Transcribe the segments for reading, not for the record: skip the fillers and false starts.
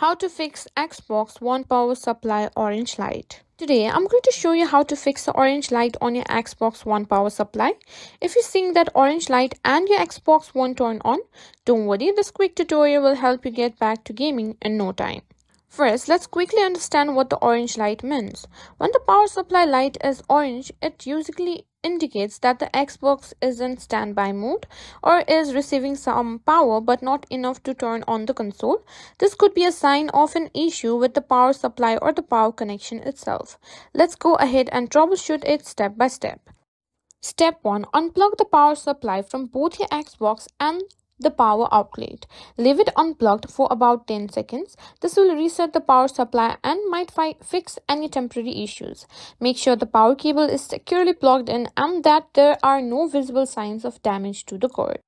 How to fix Xbox One power supply orange light. Today, I'm going to show you how to fix the orange light on your Xbox One power supply. If you're seeing that orange light and your Xbox One turn on, don't worry, this quick tutorial will help you get back to gaming in no time. First, let's quickly understand what the orange light means. When the power supply light is orange, it usually indicates that the Xbox is in standby mode or is receiving some power but not enough to turn on the console. This could be a sign of an issue with the power supply or the power connection itself. Let's go ahead and troubleshoot it step by step. Step 1. Unplug the power supply from both your Xbox and the power outlet. Leave it unplugged for about 10 seconds. This will reset the power supply and might fix any temporary issues. Make sure the power cable is securely plugged in and that there are no visible signs of damage to the cord.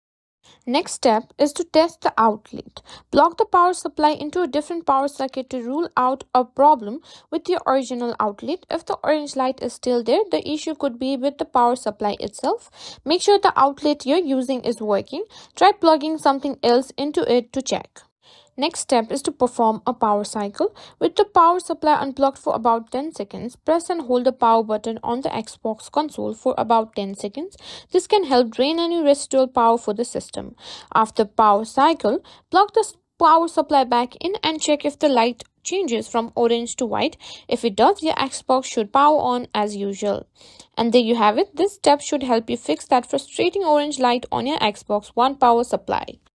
Next step is to test the outlet. Plug the power supply into a different power socket to rule out a problem with your original outlet. If the orange light is still there, the issue could be with the power supply itself. Make sure the outlet you're using is working. Try plugging something else into it to check. Next step is to perform a power cycle. With the power supply unplugged for about 10 seconds, press and hold the power button on the Xbox console for about 10 seconds. This can help drain any residual power for the system. After power cycle, plug the power supply back in and check if the light changes from orange to white. If it does, your Xbox should power on as usual. And there you have it. This step should help you fix that frustrating orange light on your Xbox One power supply.